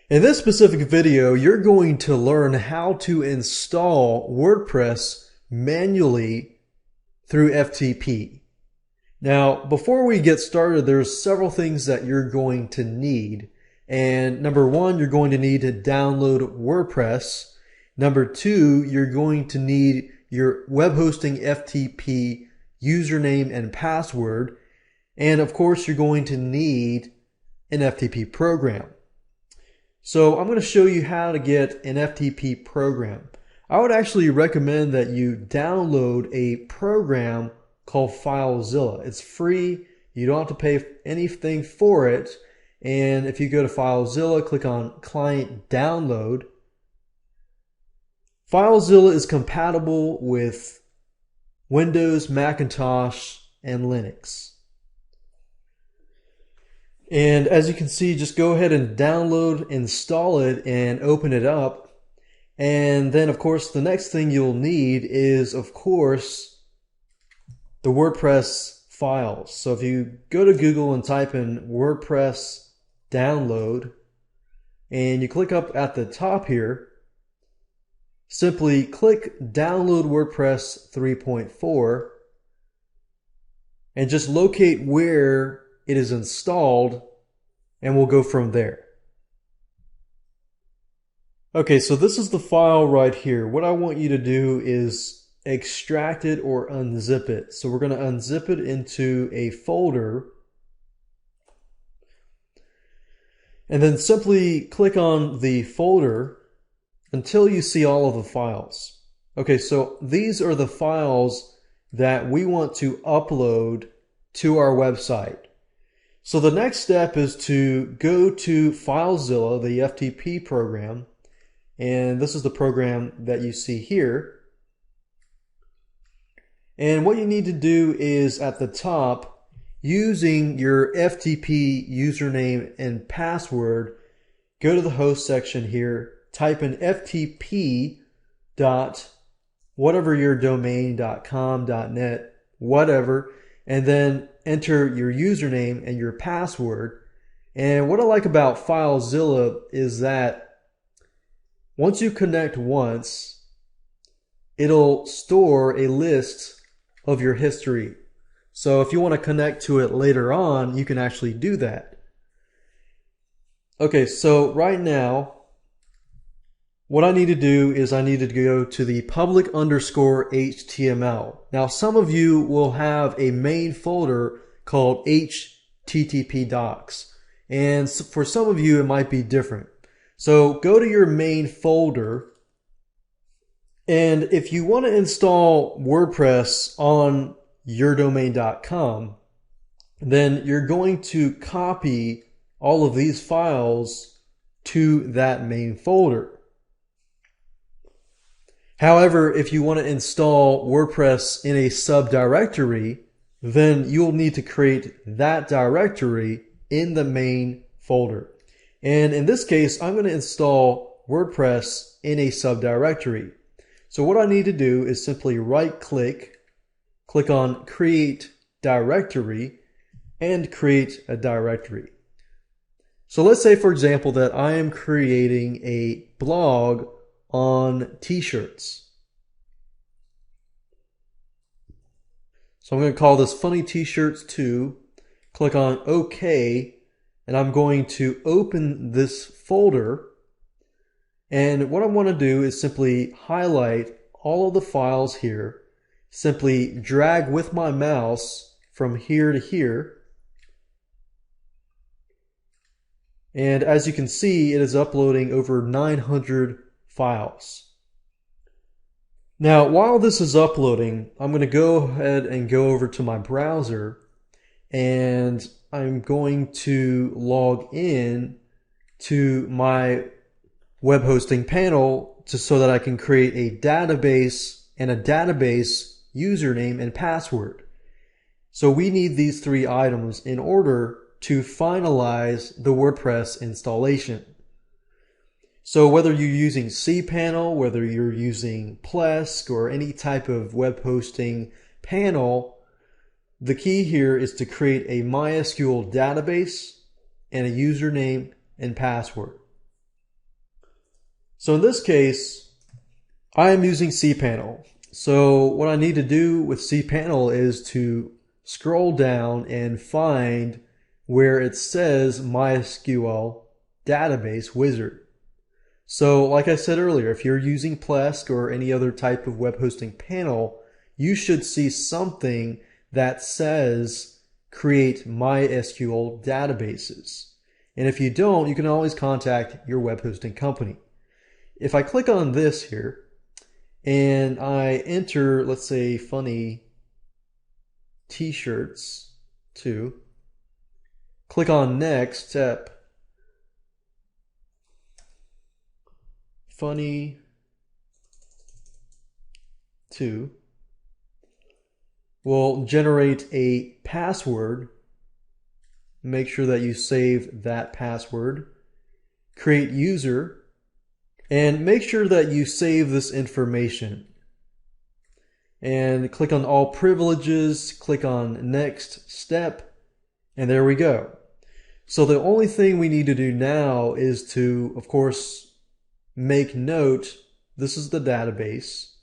In this specific video, you're going to learn how to install WordPress manually through FTP. Now, before we get started, there's several things that you're going to need. And number one, you're going to need to download WordPress. Number two, you're going to need your web hosting FTP username and password. And of course, you're going to need an FTP program. So I'm going to show you how to get an FTP program. I would actually recommend that you download a program called FileZilla. It's free. You don't have to pay anything for it. And if you go to FileZilla, click on Client Download. FileZilla is compatible with Windows, Macintosh, and Linux. And as you can see, just go ahead and download, install it, and open it up. And then, of course, the next thing you'll need is, of course, the WordPress files. So if you go to Google and type in WordPress download, and you click up at the top here, simply click Download WordPress 3.4, and just locate where it is installed, and we'll go from there. Okay, so this is the file right here. What I want you to do is extract it or unzip it. So we're going to unzip it into a folder, and then simply click on the folder until you see all of the files. Okay, so these are the files that we want to upload to our website. So the next step is to go to FileZilla, the FTP program, and this is the program that you see here. And what you need to do is at the top, using your FTP username and password, go to the host section here, type in ftp dot whatever your domain.com, .net, whatever, and then enter your username and your password. And what I like about FileZilla is that once you connect once, it'll store a list of your history. So if you want to connect to it later on, you can actually do that. Okay, so right now, what I need to do is I need to go to the public_HTML. Now, some of you will have a main folder called HTTP docs. And for some of you, it might be different. So go to your main folder. And if you want to install WordPress on yourdomain.com, then you're going to copy all of these files to that main folder. However, if you want to install WordPress in a subdirectory, then you'll need to create that directory in the main folder. And in this case, I'm going to install WordPress in a subdirectory. So what I need to do is simply right-click, click on Create Directory, and create a directory. So let's say, for example, that I am creating a blog on t-shirts. So I'm going to call this Funny T-Shirts 2, click on OK, and I'm going to open this folder. And what I want to do is simply highlight all of the files here, simply drag with my mouse from here to here. And as you can see, it is uploading over 900 files. Now, while this is uploading, I'm going to go ahead and go over to my browser, and I'm going to log in to my web hosting panel so that I can create a database and a database username and password. So we need these three items in order to finalize the WordPress installation. So whether you're using cPanel, whether you're using Plesk, or any type of web hosting panel, the key here is to create a MySQL database and a username and password. So in this case, I am using cPanel. So what I need to do with cPanel is to scroll down and find where it says MySQL database wizard. So like I said earlier, if you're using Plesk or any other type of web hosting panel, you should see something that says create MySQL databases. And if you don't, you can always contact your web hosting company. If I click on this here and I enter, let's say, funny t-shirts 2, click on next step, funny 2 will generate a password. Make sure that you save that password. Create user, and make sure that you save this information. And click on all privileges, click on next step, and there we go. So the only thing we need to do now is to, of course, make note, this is the database,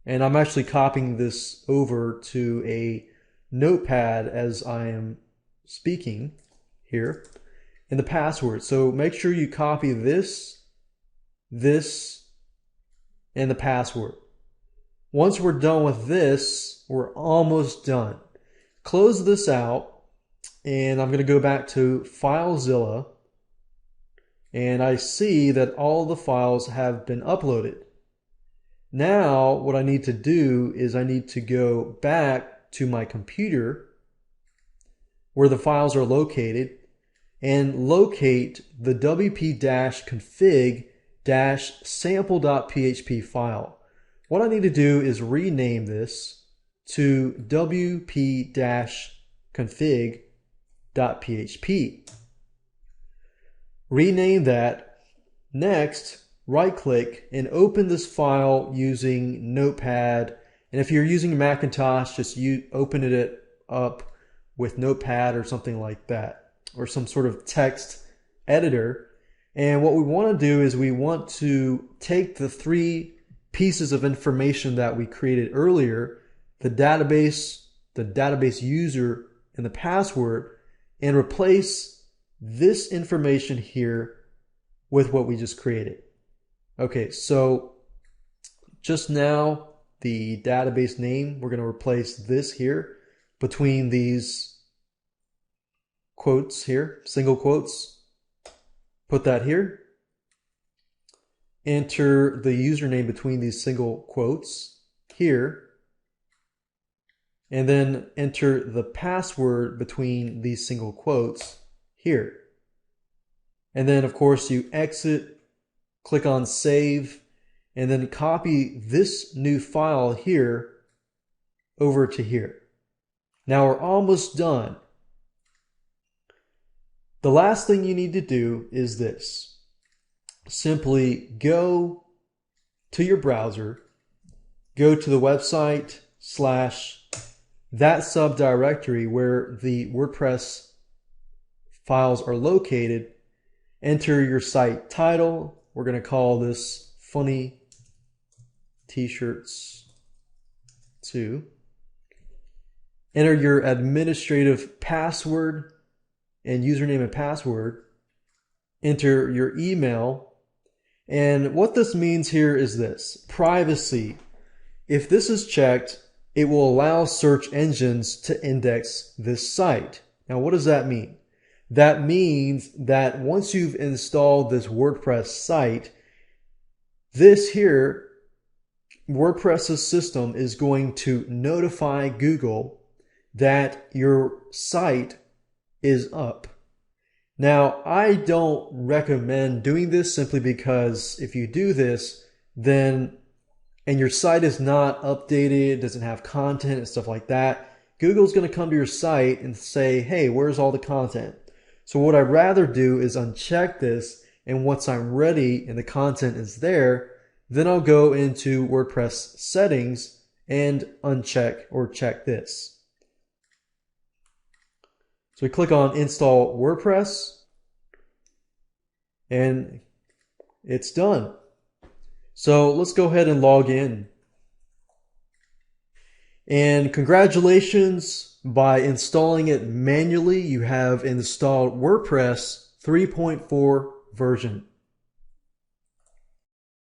and I'm actually copying this over to a notepad as I am speaking here, and the password. So make sure you copy this, and the password. Once we're done with this, we're almost done. Close this out, and I'm going to go back to FileZilla, and I see that all the files have been uploaded. Now what I need to do is I need to go back to my computer where the files are located and locate the wp-config-sample.php file. What I need to do is rename this to wp-config.php. Rename that. Next, right-click and open this file using Notepad. And if you're using Macintosh, just open it up with Notepad or something like that, or some sort of text editor. And what we want to do is we want to take the 3 pieces of information that we created earlier, the database user, and the password, and replace this information here with what we just created. Okay, so just now the database name, we're going to replace this here between these quotes here, single quotes. Put that here. Enter the username between these single quotes here. And then enter the password between these single quotes here. And then, of course, you exit, click on save, and then copy this new file here over to here. Now we're almost done. The last thing you need to do is this. Simply go to your browser, go to the website / that subdirectory where the WordPress files are located, enter your site title. We're going to call this Funny T-shirts 2. Enter your administrative password and username and password. Enter your email. And what this means here is this: privacy. If this is checked, it will allow search engines to index this site. Now, what does that mean? That means that once you've installed this WordPress site, this here, WordPress's system is going to notify Google that your site is up. Now, I don't recommend doing this simply because if you do this, then, and your site is not updated, doesn't have content and stuff like that, Google's going to come to your site and say, hey, where's all the content? So what I'd rather do is uncheck this, and once I'm ready and the content is there, then I'll go into WordPress settings and uncheck or check this. So we click on Install WordPress, and it's done. So let's go ahead and log in. And congratulations, by installing it manually, you have installed WordPress 3.4 version.